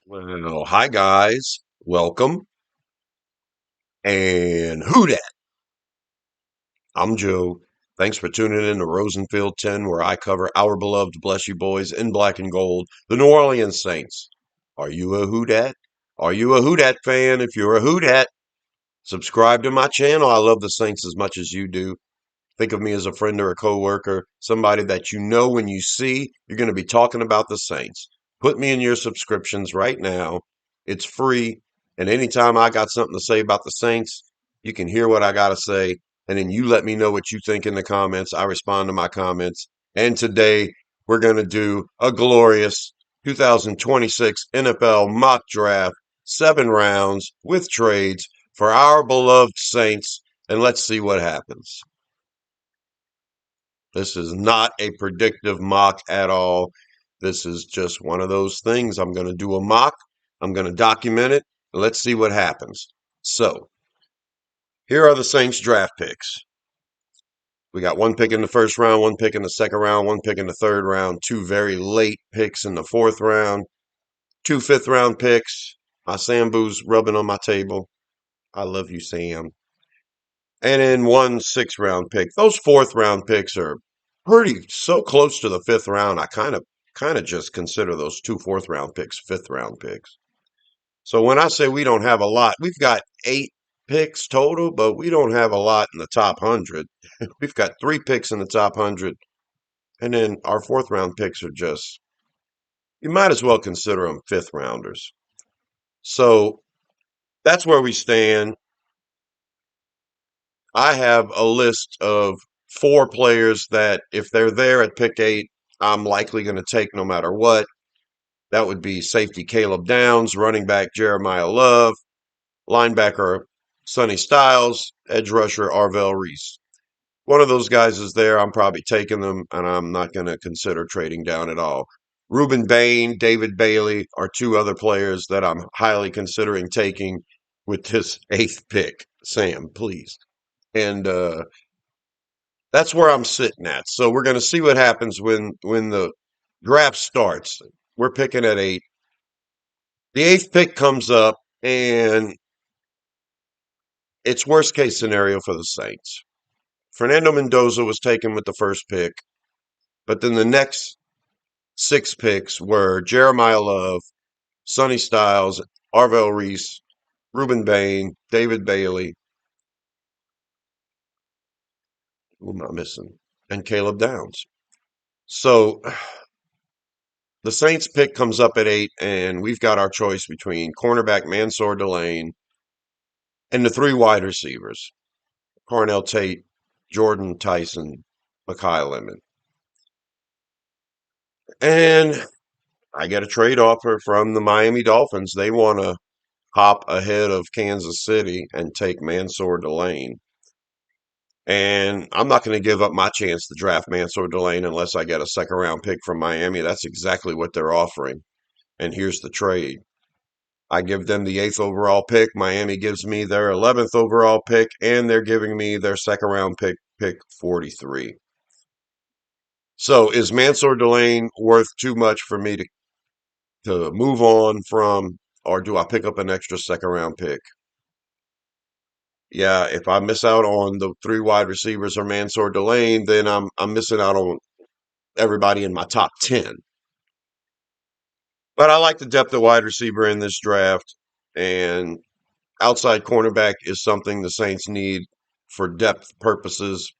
Well, hi guys, welcome. And who dat? I'm Joe. Thanks for tuning in to Rosenfield 10, where I cover our beloved Bless You Boys in black and gold, the New Orleans Saints. Are you a who dat? Are you a who dat fan? If you're a who dat, subscribe to my channel. I love the Saints as much as you do. Think of me as a friend or a coworker, somebody that you know when you see, you're going to be talking about the Saints. Put me in your subscriptions right now. It's free. And anytime I got something to say about the Saints, you can hear what I got to say. And then you let me know what you think in the comments. I respond to my comments. And today we're going to do a glorious 2026 NFL mock draft, 7 rounds with trades for our beloved Saints. And let's see what happens. This is not a predictive mock at all. This is just one of those things. I'm going to do a mock. I'm going to document it. Let's see what happens. So, here are the Saints draft picks. We got one pick in the first round, one pick in the second round, one pick in the third round, two very late picks in the fourth round, two fifth-round picks. My Sambu's rubbing on my table. I love you, Sam. And then one sixth-round pick. Those fourth-round picks are pretty so close to the fifth round. I kind of just consider those two fourth-round picks fifth-round picks. So when I say we don't have a lot, we've got 8 picks total, but we don't have a lot in the top 100. We've got 3 picks in the top 100, and then our fourth-round picks are just, you might as well consider them fifth-rounders. So that's where we stand. I have a list of 4 players that if they're there at pick 8, I'm likely going to take no matter what. That would be safety Caleb Downs, running back Jeremiah Love, linebacker Sonny Styles, edge rusher Arvell Reese. One of those guys is there. I'm probably taking them, and I'm not going to consider trading down at all. Ruben Bain, David Bailey are 2 other players that I'm highly considering taking with this 8th pick. Sam, please. And that's where I'm sitting at. So we're going to see what happens when the draft starts. We're picking at 8. The 8th pick comes up, and it's worst case scenario for the Saints. Fernando Mendoza was taken with the first pick, but then the next 6 picks were Jeremiah Love, Sonny Styles, Arvell Reese, Ruben Bain, David Bailey. Who am I missing? And Caleb Downs. So the Saints pick comes up at 8, and we've got our choice between cornerback Mansour Delane and the 3 wide receivers, Carnell Tate, Jordan Tyson, Mekhi Lemon. And I get a trade offer from the Miami Dolphins. They want to hop ahead of Kansas City and take Mansour Delane. And I'm not going to give up my chance to draft Mansour Delane unless I get a second round pick from Miami. That's exactly what they're offering. And here's the trade. I give them the 8th overall pick. Miami gives me their 11th overall pick, and they're giving me their second round pick 43. So is Mansour Delane worth too much for me to move on from, or do I pick up an extra second round pick? Yeah, if I miss out on the 3 wide receivers or Mansour Delane, then I'm missing out on everybody in my top 10. But I like the depth of wide receiver in this draft, and outside cornerback is something the Saints need for depth purposes.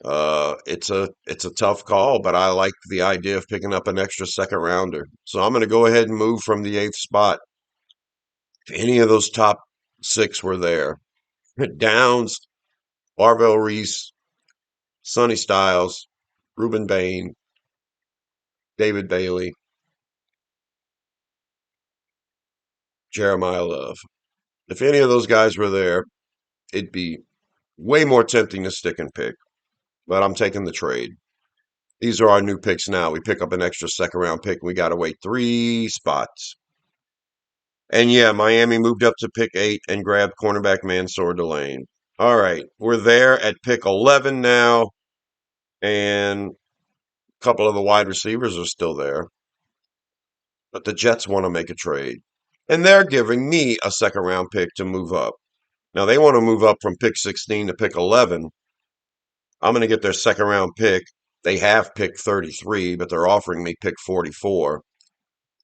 It's a tough call, but I like the idea of picking up an extra second rounder. So I'm going to go ahead and move from the 8th spot. If any of those top 6 were there, Downs, Arvell Reese, Sonny Styles, Ruben Bain, David Bailey, Jeremiah Love. If any of those guys were there, it'd be way more tempting to stick and pick. But I'm taking the trade. These are our new picks now. We pick up an extra second round pick. We got to wait 3 spots. And yeah, Miami moved up to pick 8 and grabbed cornerback Mansour Delane. All right, we're there at pick 11 now, and a couple of the wide receivers are still there. but the Jets want to make a trade. And they're giving me a second round pick to move up. Now they want to move up from pick 16 to pick 11. I'm going to get their second round pick. They have pick 33, but they're offering me pick 44.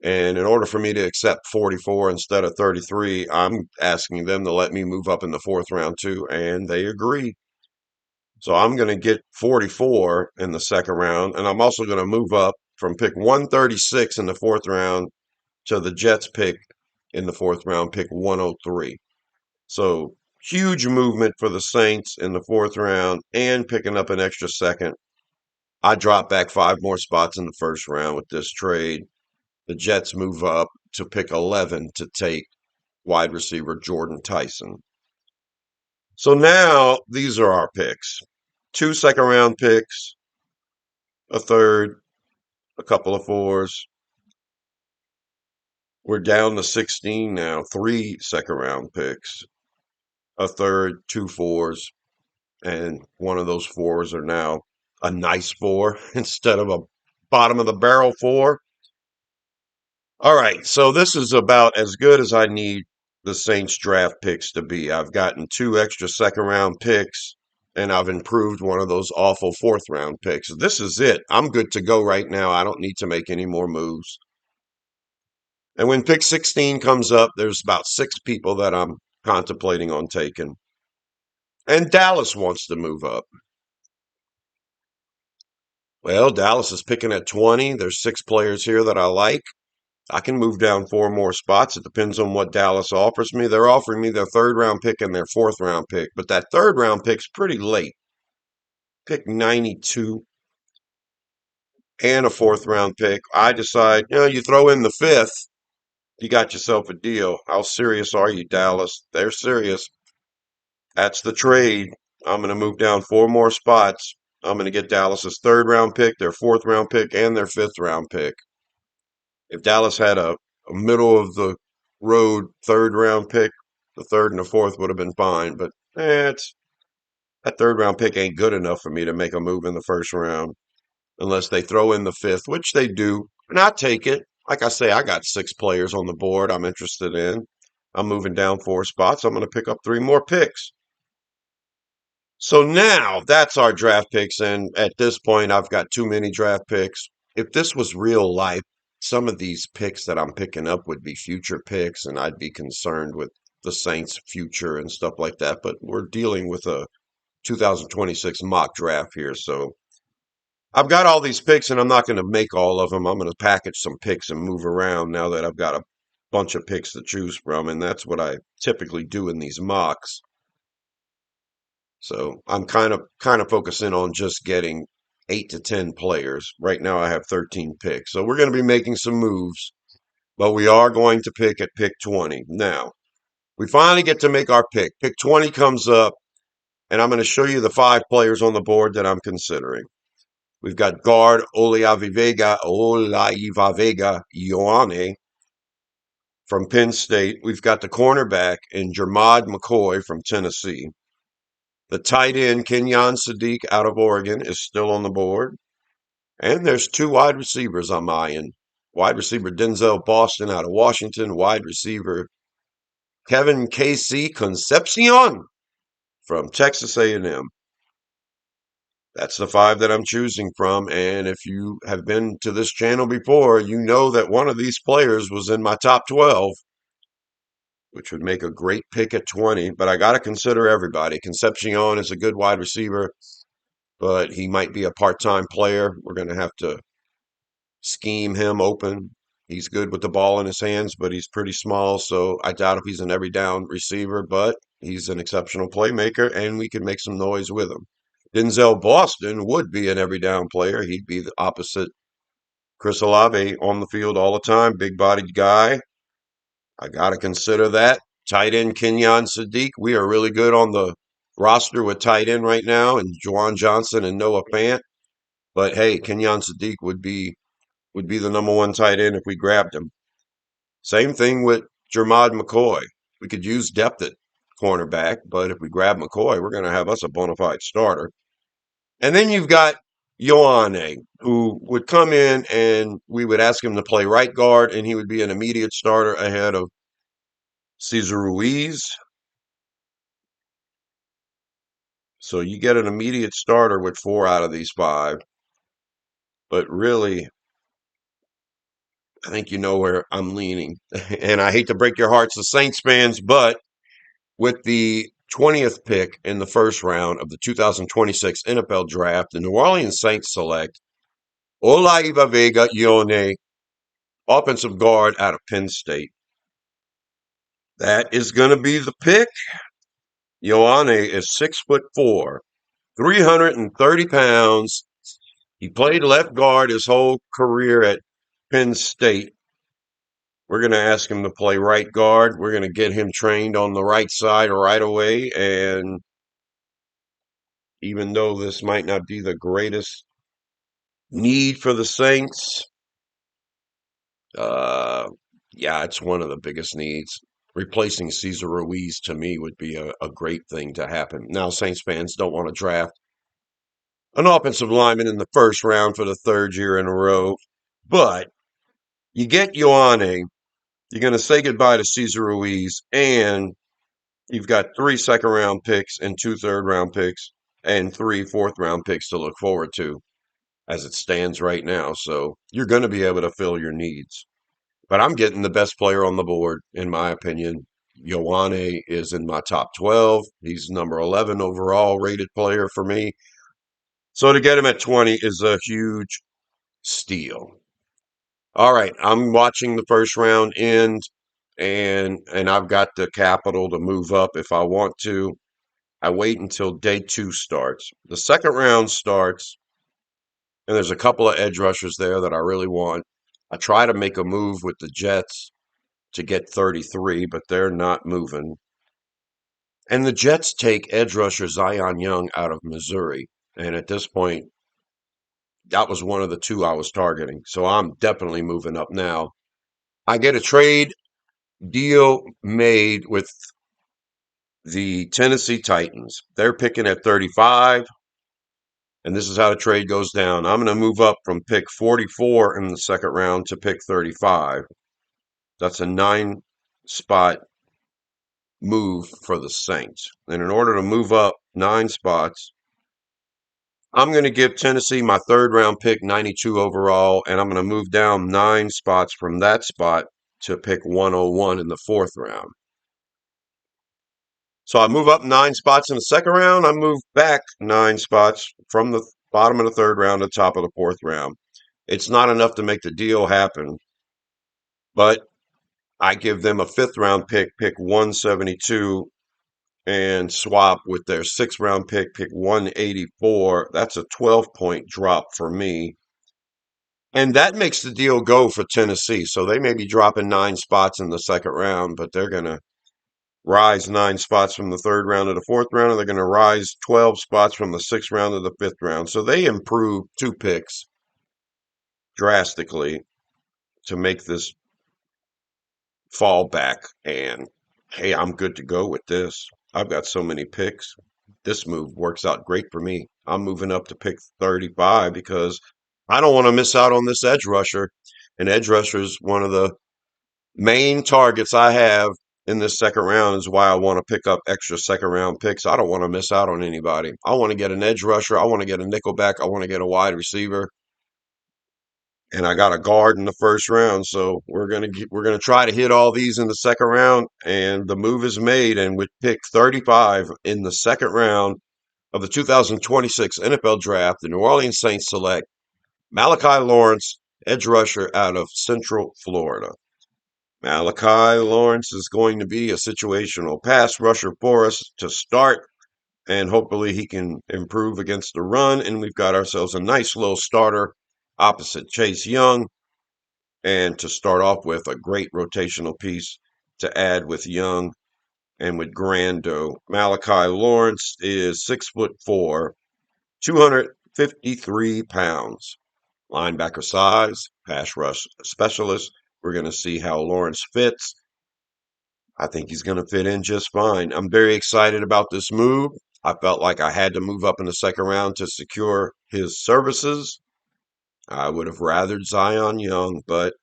And in order for me to accept 44 instead of 33, I'm asking them to let me move up in the fourth round too, and they agree. So I'm going to get 44 in the second round, and I'm also going to move up from pick 136 in the fourth round to the Jets pick in the fourth round, pick 103. So huge movement for the Saints in the fourth round and picking up an extra second. I drop back 5 more spots in the first round with this trade. The Jets move up to pick 11 to take wide receiver Jordan Tyson. So now these are our picks. 2 second round picks, a third, a couple of fours. We're down to 16 now. 3 second round picks, a third, 2 fours, and one of those fours are now a nice four instead of a bottom of the barrel four. All right, so this is about as good as I need the Saints draft picks to be. I've gotten 2 extra second round picks, and I've improved one of those awful fourth round picks. This is it. I'm good to go right now. I don't need to make any more moves. And when pick 16 comes up, there's about 6 people that I'm contemplating on taking. And Dallas wants to move up. Well, Dallas is picking at 20. There's 6 players here that I like. I can move down 4 more spots. It depends on what Dallas offers me. They're offering me their third round pick and their fourth round pick, but that third round pick's pretty late. Pick 92 and a fourth round pick. I decide, you throw in the fifth, you got yourself a deal. How serious are you, Dallas? They're serious. That's the trade. I'm going to move down 4 more spots. I'm going to get Dallas's third round pick, their fourth round pick, and their fifth round pick. If Dallas had a middle of the road third round pick, the third and the fourth would have been fine. But that third round pick ain't good enough for me to make a move in the first round unless they throw in the fifth, which they do. And I take it. Like I say, I got 6 players on the board I'm interested in. I'm moving down 4 spots. I'm going to pick up 3 more picks. So now that's our draft picks. And at this point, I've got too many draft picks. If this was real life, some of these picks that I'm picking up would be future picks, and I'd be concerned with the Saints' future and stuff like that. But we're dealing with a 2026 mock draft here. So I've got all these picks, and I'm not going to make all of them. I'm going to package some picks and move around now that I've got a bunch of picks to choose from. And that's what I typically do in these mocks. So I'm kind of focusing on just getting 8 to 10 players. Right now I have 13 picks. So we're going to be making some moves, but we are going to pick at pick 20. Now, we finally get to make our pick. Pick 20 comes up, and I'm going to show you the 5 players on the board that I'm considering. We've got guard Olaivavega Ioane from Penn State. We've got the cornerback in Jermod McCoy from Tennessee. The tight end, Kenyon Sadiq out of Oregon, is still on the board. And there's 2 wide receivers I'm eyeing. Wide receiver Denzel Boston out of Washington. Wide receiver Kevin K.C. Concepcion from Texas A&M. That's the 5 that I'm choosing from. And if you have been to this channel before, you know that one of these players was in my top 12, which would make a great pick at 20. But I got to consider everybody. Concepcion is a good wide receiver, but he might be a part-time player. We're going to have to scheme him open. He's good with the ball in his hands, but he's pretty small, so I doubt if he's an every down receiver, but he's an exceptional playmaker, and we can make some noise with him. Denzel Boston would be an every down player. He'd be the opposite Chris Olave on the field all the time, big-bodied guy. I got to consider that. Tight end Kenyon Sadiq. We are really good on the roster with tight end right now, and Juwan Johnson and Noah Fant. But hey, Kenyon Sadiq would be the number 1 tight end if we grabbed him. Same thing with Jermod McCoy. We could use depth at cornerback, but if we grab McCoy, we're going to have us a bona fide starter. And then you've got Ioane, who would come in and we would ask him to play right guard, and he would be an immediate starter ahead of Cesar Ruiz. So you get an immediate starter with 4 out of these 5. But really, I think you know where I'm leaning. And I hate to break your hearts, the Saints fans, but with the 20th pick in the first round of the 2026 NFL Draft, the New Orleans Saints select Olaiva Vega Ione, offensive guard out of Penn State. That is going to be the pick. Ioane is 6'4", 330 pounds. He played left guard his whole career at Penn State. We're going to ask him to play right guard. We're going to get him trained on the right side right away. And even though this might not be the greatest need for the Saints, uh, yeah, it's one of the biggest needs. Replacing Cesar Ruiz to me would be a great thing to happen. Now, Saints fans don't want to draft an offensive lineman in the first round for the 3rd year in a row, but you get Ioane, you're going to say goodbye to Cesar Ruiz, and you've got 3 second-round picks and 2 third-round picks and 3 fourth-round picks to look forward to as it stands right now. So you're going to be able to fill your needs. But I'm getting the best player on the board, in my opinion. Ioane is in my top 12. He's number 11 overall rated player for me. So to get him at 20 is a huge steal. All right, I'm watching the first round end, and I've got the capital to move up if I want to. I wait until day 2 starts. The second round starts, and there's a couple of edge rushers there that I really want. I try to make a move with the Jets to get 33, but they're not moving. And the Jets take edge rusher Zion Young out of Missouri. And at this point, that was one of the 2 I was targeting. So I'm definitely moving up now. I get a trade deal made with the Tennessee Titans. They're picking at 35. And this is how the trade goes down. I'm going to move up from pick 44 in the second round to pick 35. That's a 9-spot move for the Saints. And in order to move up 9 spots, I'm going to give Tennessee my 3rd round pick, 92 overall, and I'm going to move down 9 spots from that spot to pick 101 in the 4th round. So I move up 9 spots in the second round. I move back 9 spots from the bottom of the 3rd round to the top of the 4th round. It's not enough to make the deal happen, but I give them a 5th round pick 172, and swap with their 6th round pick 184. That's a 12-point drop for me. And that makes the deal go for Tennessee. So they may be dropping 9 spots in the second round, but they're going to rise 9 spots from the 3rd round to the 4th round, and they're going to rise 12 spots from the 6th round to the 5th round. So they improve 2 picks drastically to make this fall back. And hey, I'm good to go with this. I've got so many picks. This move works out great for me. I'm moving up to pick 35 because I don't want to miss out on this edge rusher. And edge rusher is one of the main targets I have in this second round, is why I want to pick up extra second round picks. I don't want to miss out on anybody. I want to get an edge rusher. I want to get a nickelback. I want to get a wide receiver. And I got a guard in the first round, so we're gonna try to hit all these in the second round. And the move is made, and with pick 35 in the second round of the 2026 NFL Draft, the New Orleans Saints select Malachi Lawrence, edge rusher out of Central Florida. Malachi Lawrence is going to be a situational pass rusher for us to start, and hopefully he can improve against the run. And we've got ourselves a nice little starter opposite Chase Young. And to start off with, a great rotational piece to add with Young and with Grando. Malachi Lawrence is 6'4", 253 pounds. Linebacker size, pass rush specialist. We're going to see how Lawrence fits. I think he's going to fit in just fine. I'm very excited about this move. I felt like I had to move up in the second round to secure his services. I would have rathered Zion Young, but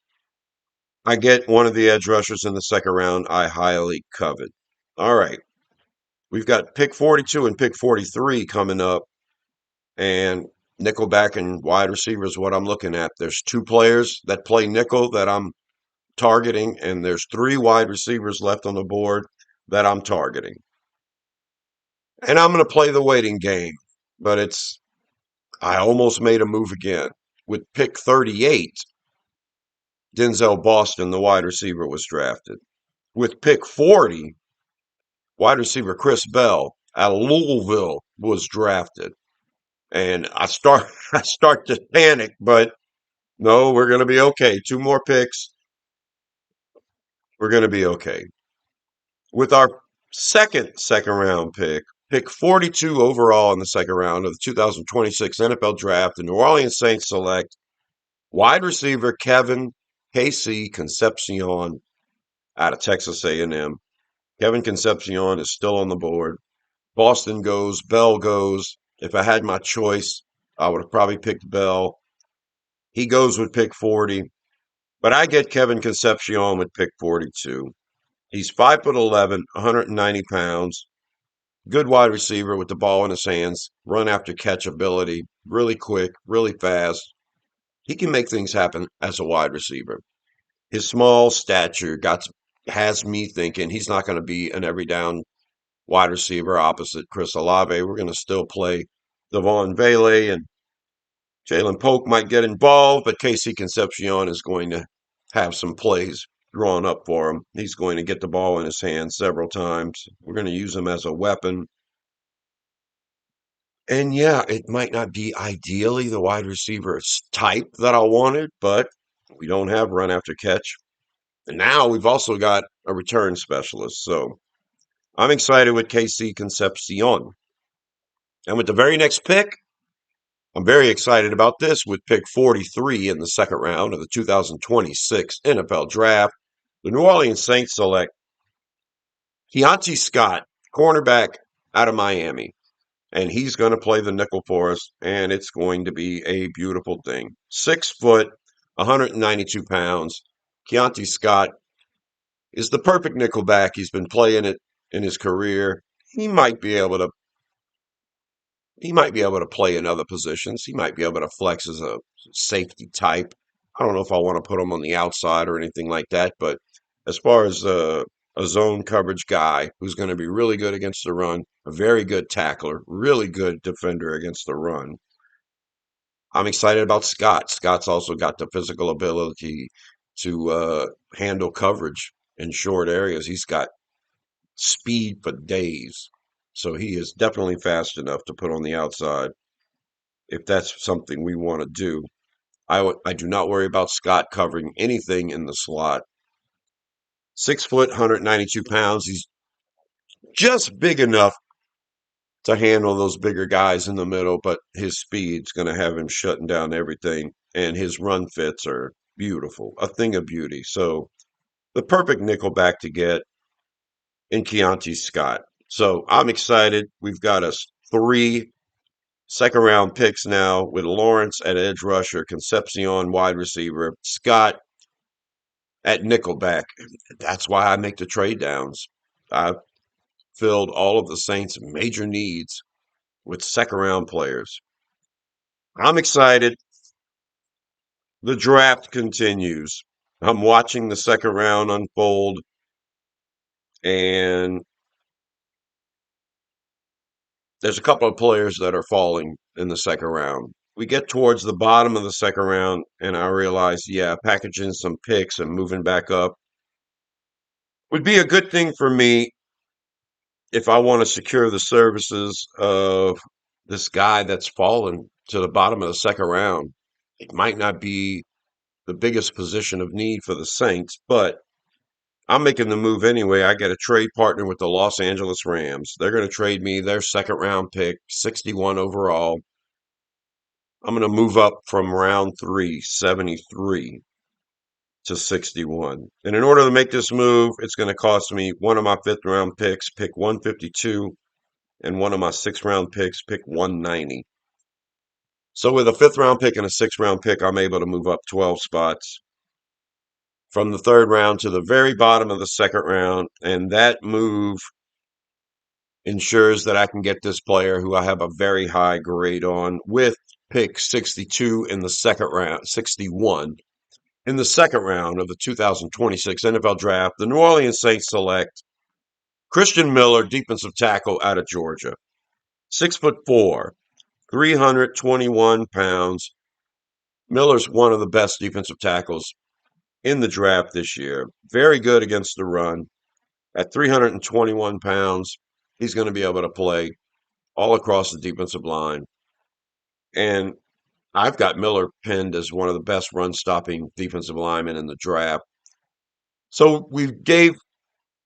I get one of the edge rushers in the second round I highly covet. All right. We've got pick 42 and pick 43 coming up, and nickelback and wide receiver is what I'm looking at. There's two players that play nickel that I'm targeting, and there's three wide receivers left on the board that I'm targeting. And I'm going to play the waiting game, but I almost made a move again. With pick 38, Denzel Boston, the wide receiver, was drafted. With pick 40, wide receiver Chris Bell out of Louisville was drafted. And I start to panic, but no, we're going to be okay. Two more picks, we're going to be okay. With our second round pick, pick 42 overall in the second round of the 2026 NFL Draft, the New Orleans Saints select wide receiver Kevin KC Concepcion out of Texas A&M. Kevin Concepcion is still on the board. Boston goes, Bell goes. If I had my choice, I would have probably picked Bell. He goes with pick 40, but I get Kevin Concepcion with pick 42. He's 5'11", 190 pounds. Good wide receiver with the ball in his hands, run after catch ability, really quick, really fast. He can make things happen as a wide receiver. His small stature has me thinking he's not going to be an every down wide receiver opposite Chris Olave. We're going to still play Devon Vele, and Jalen Polk might get involved, but Casey Concepcion is going to have some plays drawn up for him. He's going to get the ball in his hands several times. We're going to use him as a weapon. And yeah, it might not be ideally the wide receiver type that I wanted, but we don't have run after catch. And now we've also got a return specialist. So I'm excited with KC Concepcion. And with the very next pick, I'm very excited about this with pick 43 in the second round of the 2026 NFL Draft. The New Orleans Saints select Keontae Scott, cornerback out of Miami. And he's going to play the nickel for us, and it's going to be a beautiful thing. 6 foot, 192 pounds. Keontae Scott is the perfect nickel back. He's been playing it in his career. He might be able to play in other positions. He might be able to flex as a safety type. I don't know if I want to put him on the outside or anything like that, but as far as a zone coverage guy who's going to be really good against the run, a very good tackler, really good defender against the run. I'm excited about Scott. Scott's also got the physical ability to handle coverage in short areas. He's got speed for days. So he is definitely fast enough to put on the outside if that's something we want to do. I do not worry about Scott covering anything in the slot. 6 foot, 192 pounds. He's just big enough to handle those bigger guys in the middle, but his speed's going to have him shutting down everything. And his run fits are beautiful, a thing of beauty. So the perfect nickelback to get in Keontae Scott. So I'm excited. We've got us 3 second round picks now with Lawrence at edge rusher, Concepcion wide receiver, Scott at nickelback. That's why I make the trade downs. I've filled all of the Saints' major needs with second round players. I'm excited. The draft continues. I'm watching the second round unfold, and there's a couple of players that are falling in the second round. We get towards the bottom of the second round, and I realize, yeah, packaging some picks and moving back up would be a good thing for me if I want to secure the services of this guy that's fallen to the bottom of the second round. It might not be the biggest position of need for the Saints, but I'm making the move anyway. I get a trade partner with the Los Angeles Rams. They're going to trade me their second round pick, 61 overall. I'm going to move up from round 3, 73 to 61. And in order to make this move, it's going to cost me one of my fifth round picks, pick 152. and one of my 6th round picks, pick 190. So with a 5th round pick and a 6th round pick, I'm able to move up 12 spots from the 3rd round to the very bottom of the 2nd round. And that move ensures that I can get this player who I have a very high grade on with pick 62 in the 2nd round, 61 in the 2nd round of the 2026 NFL Draft. The New Orleans Saints select Christian Miller, defensive tackle out of Georgia. 6'4", 321 pounds. Miller's one of the best defensive tackles in the draft this year. Very good against the run. At 321 pounds, he's going to be able to play all across the defensive line. And I've got Miller pinned as one of the best run stopping defensive linemen in the draft. So we gave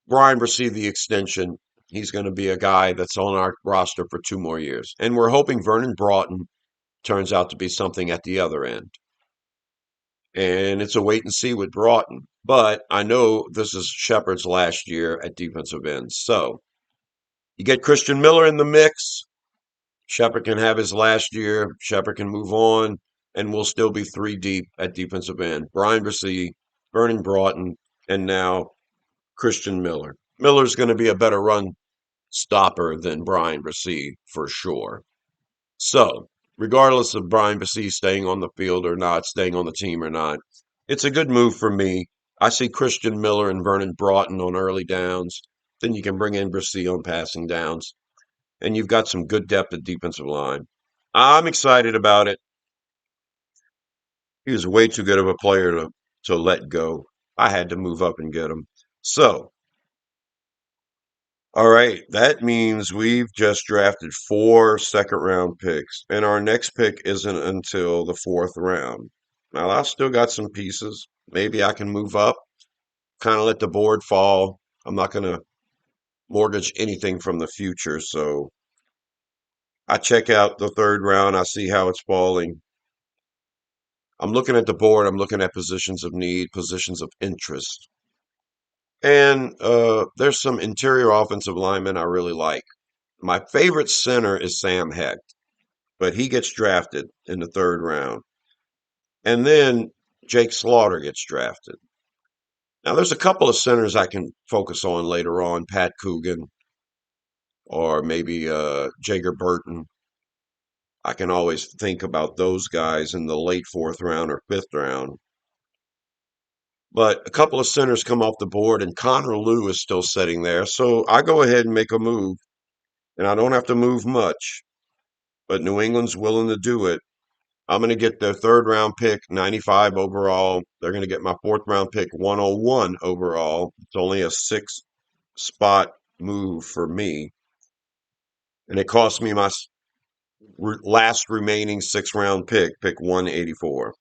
Brian Bresee the extension. He's going to be a guy that's on our roster for 2 more years. And we're hoping Vernon Broughton turns out to be something at the other end. And it's a wait and see with Broughton. But I know this is Shepard's last year at defensive end. So you get Christian Miller in the mix. Shepard can have his last year. Shepard can move on, and we'll still be 3 deep at defensive end. Brian Bresee, Vernon Broughton, and now Christian Miller. Miller's going to be a better run stopper than Brian Bresee for sure. So, regardless of Brian Bresee staying on the field or not, staying on the team or not, it's a good move for me. I see Christian Miller and Vernon Broughton on early downs. Then you can bring in Bresee on passing downs, and you've got some good depth at defensive line. I'm excited about it. He was way too good of a player to let go. I had to move up and get him. So, all right, that means we've just drafted 4 2nd-round picks, and our next pick isn't until the 4th round. Now, I've still got some pieces. Maybe I can move up, kind of let the board fall. I'm not going to mortgage anything from the future, so I check out the 3rd round. I see how it's falling. I'm looking at the board. I'm looking at positions of need, positions of interest. And there's some interior offensive linemen I really like. My favorite center is Sam Hecht, but he gets drafted in the 3rd round. And then Jake Slaughter gets drafted. Now, there's a couple of centers I can focus on later on, Pat Coogan or maybe Jager Burton. I can always think about those guys in the late 4th round or 5th round. But a couple of centers come off the board, and Connor Lew is still sitting there. So I go ahead and make a move, and I don't have to move much, but New England's willing to do it. I'm going to get their 3rd-round pick, 95 overall. They're going to get my 4th-round pick, 101 overall. It's only a 6-spot move for me. And it cost me my last remaining 6th-round pick 184,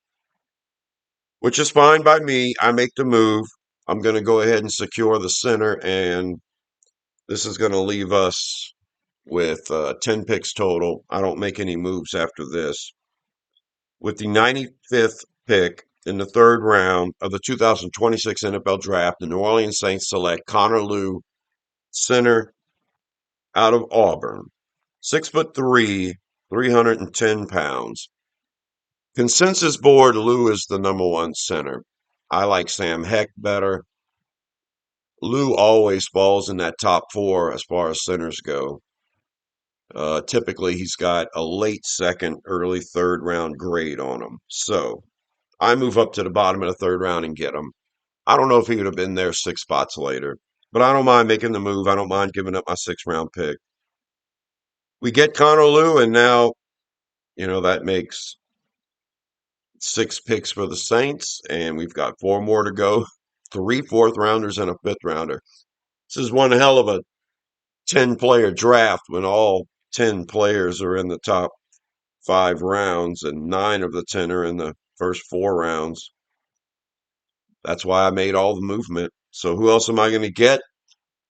which is fine by me. I make the move. I'm going to go ahead and secure the center, and this is going to leave us with 10 picks total. I don't make any moves after this. With the 95th pick in the 3rd round of the 2026 NFL Draft, the New Orleans Saints select Connor Lew, center out of Auburn. 6'3", 310 pounds. Consensus board, Lew is the #1 center. I like Sam Hecht better. Lew always falls in that top 4 as far as centers go. Typically, he's got a late 2nd, early 3rd-round grade on him. So I move up to the bottom of the 3rd round and get him. I don't know if he would have been there 6 spots later, but I don't mind making the move. I don't mind giving up my 6th-round pick. We get Connor Lew, and now, that makes 6 picks for the Saints, and we've got 4 more to go. 3 4th-rounders and a 5th-rounder. This is one hell of a 10-player draft when all 10 players are in the top 5 rounds, and 9 of the 10 are in the first 4 rounds. That's why I made all the movement. So who else am I going to get?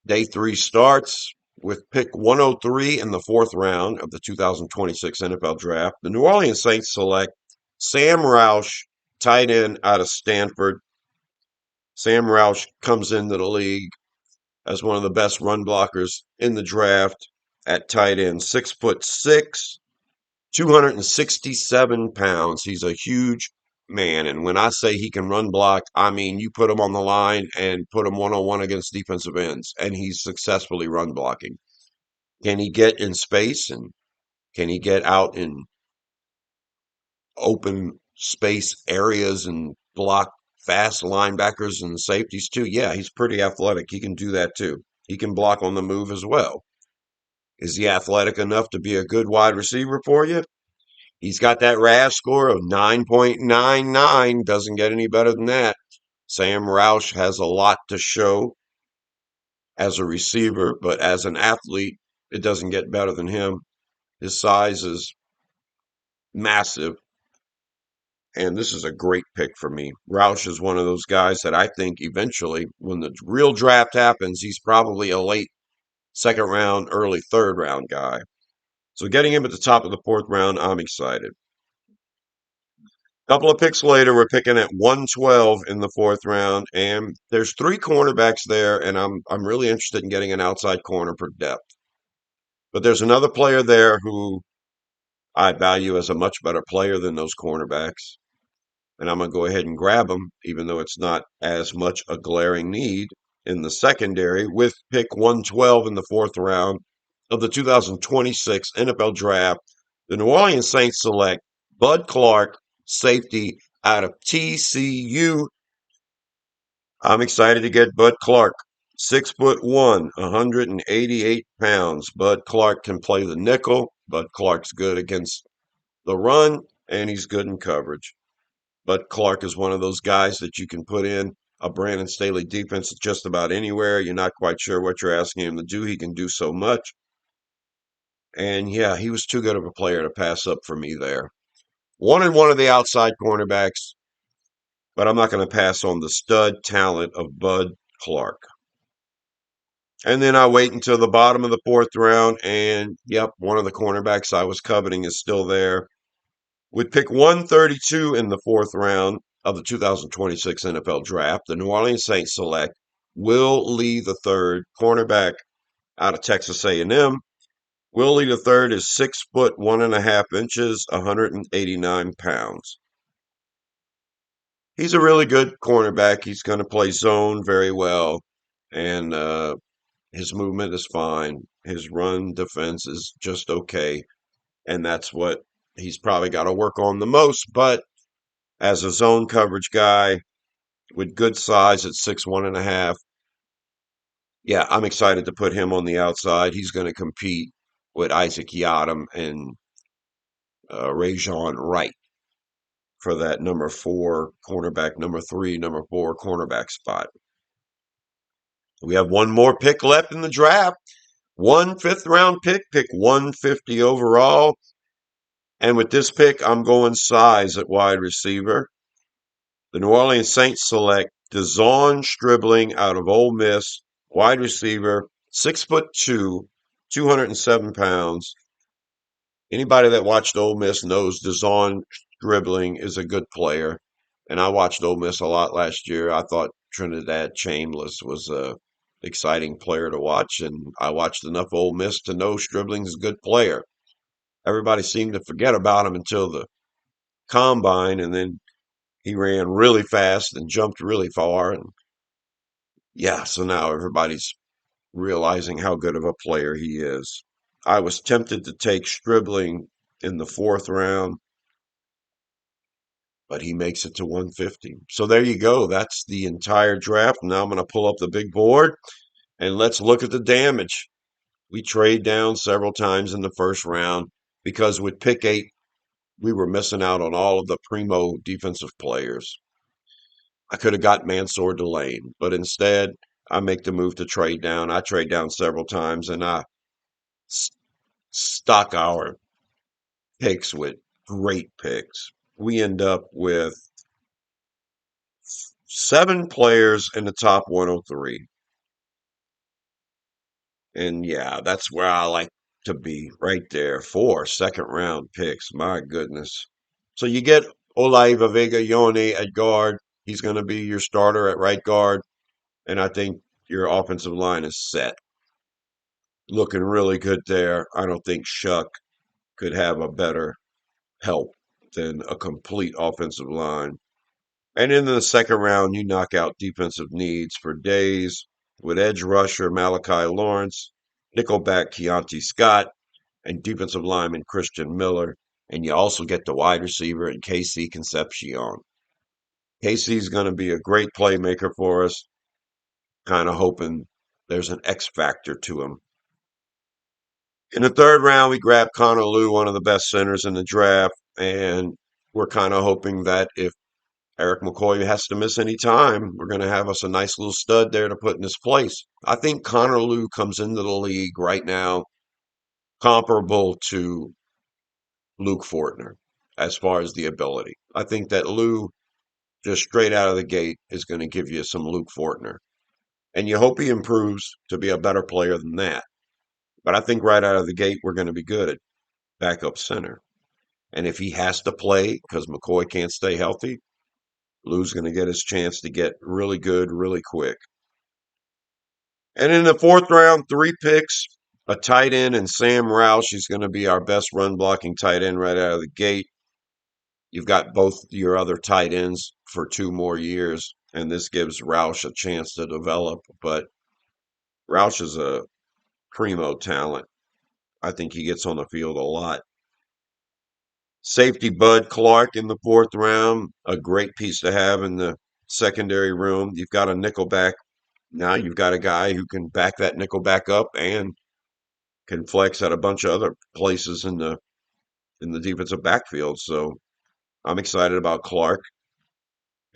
Day 3 starts with pick 103 in the 4th round of the 2026 NFL Draft. The New Orleans Saints select Sam Roush, tight end out of Stanford. Sam Roush comes into the league as one of the best run blockers in the draft at tight end, 6'6", 267 pounds. He's a huge man. And when I say he can run block, I mean you put him on the line and put him one-on-one against defensive ends, and he's successfully run blocking. Can he get in space, and can he get out in open space areas and block fast linebackers and safeties too? Yeah, he's pretty athletic. He can do that too. He can block on the move as well. Is he athletic enough to be a good wide receiver for you? He's got that RAS score of 9.99. Doesn't get any better than that. Sam Roush has a lot to show as a receiver, but as an athlete, it doesn't get better than him. His size is massive, and this is a great pick for me. Roush is one of those guys that I think eventually, when the real draft happens, he's probably a late second round, early third round guy. So getting him at the top of the fourth round, I'm excited. Couple of picks later, we're picking at 112 in the fourth round, and there's three cornerbacks there, and I'm really interested in getting an outside corner for depth. But there's another player there who I value as a much better player than those cornerbacks, and I'm gonna go ahead and grab him, even though it's not as much a glaring need in the secondary with pick 112 in the fourth round of the 2026 NFL Draft. The New Orleans Saints select Bud Clark, safety out of TCU. I'm excited to get Bud Clark. 6'1", 188 pounds. Bud Clark can play the nickel. Bud Clark's good against the run, and he's good in coverage. Bud Clark is one of those guys that you can put in a Brandon Staley defense just about anywhere. You're not quite sure what you're asking him to do. He can do so much. And yeah, he was too good of a player to pass up for me there. Wanted one of the outside cornerbacks, but I'm not going to pass on the stud talent of Bud Clark. And then I wait until the bottom of the fourth round, and yep, one of the cornerbacks I was coveting is still there. With pick 132 in the fourth round of the 2026 NFL Draft, the New Orleans Saints select Will Lee III, cornerback out of Texas A&M. Will Lee III is 6'1" 1.5", 189 pounds. He's a really good cornerback. He's going to play zone very well, and his movement is fine. His run defense is just okay, and that's what he's probably got to work on the most. But as a zone coverage guy with good size at 6'1.5", yeah, I'm excited to put him on the outside. He's going to compete with Isaac Yiadom and Rajon Wright for that number 4 cornerback, number 3, number 4 cornerback spot. We have one more pick left in the draft. One fifth-round pick, pick 150 overall. And with this pick, I'm going size at wide receiver. The New Orleans Saints select De'Zhaun Stribling out of Ole Miss, wide receiver, 6'2", 207 pounds. Anybody that watched Ole Miss knows De'Zhaun Stribling is a good player. And I watched Ole Miss a lot last year. I thought Trinidad Chambliss was a exciting player to watch, and I watched enough Ole Miss to know Stribling's a good player. Everybody seemed to forget about him until the combine, and then he ran really fast and jumped really far. And yeah, so now everybody's realizing how good of a player he is. I was tempted to take Stribling in the fourth round, but he makes it to 150. So there you go. That's the entire draft. Now I'm going to pull up the big board and let's look at the damage. We trade down several times in the first round because with pick 8, we were missing out on all of the primo defensive players. I could have got Mansour Delane, but instead I make the move to trade down. I trade down several times, and I stock our picks with great picks. We end up with 7 players in the top 103. And yeah, that's where I like to be right there. 4 second-round picks. My goodness. So you get Olaiva Vega Yone at guard. He's going to be your starter at right guard. And I think your offensive line is set. looking really good there. I don't think Shuck could have a better help than a complete offensive line. And in the second round, you knock out defensive needs for days with edge rusher Malachi Lawrence, nickelback Keontae Scott, and defensive lineman Christian Miller. And you also get the wide receiver in KC Concepcion. KC's going to be a great playmaker for us, kind of hoping there's an X factor to him. In the third round, we grabbed Connor Lew, one of the best centers in the draft, and we're kind of hoping that if Eric McCoy has to miss any time, we're going to have us a nice little stud there to put in his place. I think Connor Lew comes into the league right now comparable to Luke Fortner as far as the ability. I think that Lew, just straight out of the gate, is going to give you some Luke Fortner. And you hope he improves to be a better player than that. But I think right out of the gate, we're going to be good at backup center. And if he has to play because McCoy can't stay healthy, Lou's going to get his chance to get really good really quick. And in the fourth round, 3 picks, a tight end, and Sam Roush. He's going to be our best run blocking tight end right out of the gate. You've got both your other tight ends for 2 more years, and this gives Roush a chance to develop. But Roush is a primo talent. I think he gets on the field a lot. Safety Bud Clark in the fourth round, a great piece to have in the secondary room. You've got a nickelback. Now you've got a guy who can back that nickelback up and can flex at a bunch of other places in the defensive backfield. So I'm excited about Clark.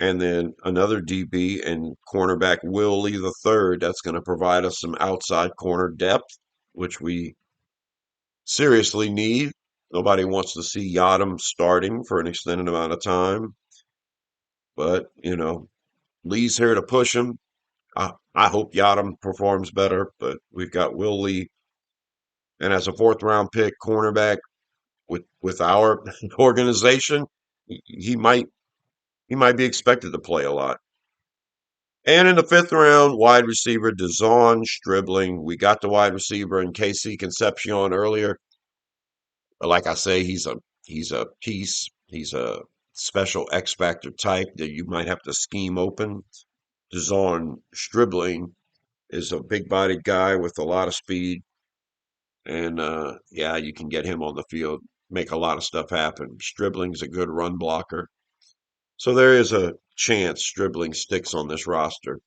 And then another DB and cornerback Will Lee the third. That's going to provide us some outside corner depth, which we seriously need. Nobody wants to see Yadam starting for an extended amount of time. But, Lee's here to push him. I hope Yadam performs better, but we've got Will Lee. And as a fourth round pick, cornerback with our organization, he might be expected to play a lot. And in the fifth round, wide receiver Dazon Stribling. We got the wide receiver in KC Concepcion earlier. Like I say, he's a piece. He's a special X factor type that you might have to scheme open. Dazon Stribling is a big bodied guy with a lot of speed. And yeah, you can get him on the field, make a lot of stuff happen. Stribling's a good run blocker. So there is a chance Stribling sticks on this roster.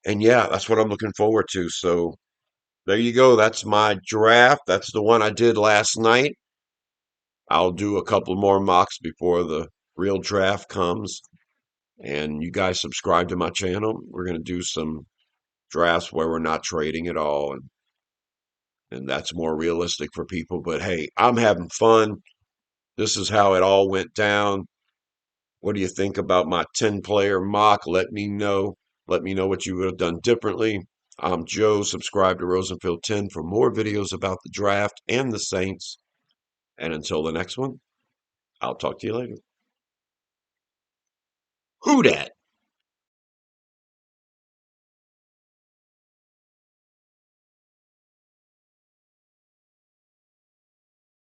And yeah, that's what I'm looking forward to. So there you go. That's my draft. That's the one I did last night. I'll do a couple more mocks before the real draft comes. And you guys subscribe to my channel. We're going to do some drafts where we're not trading at all. And that's more realistic for people. But hey, I'm having fun. This is how it all went down. What do you think about my 10-player mock? Let me know. Let me know what you would have done differently. I'm Joe. Subscribe to Rosenfield 10 for more videos about the draft and the Saints. And until the next one, I'll talk to you later. Who dat?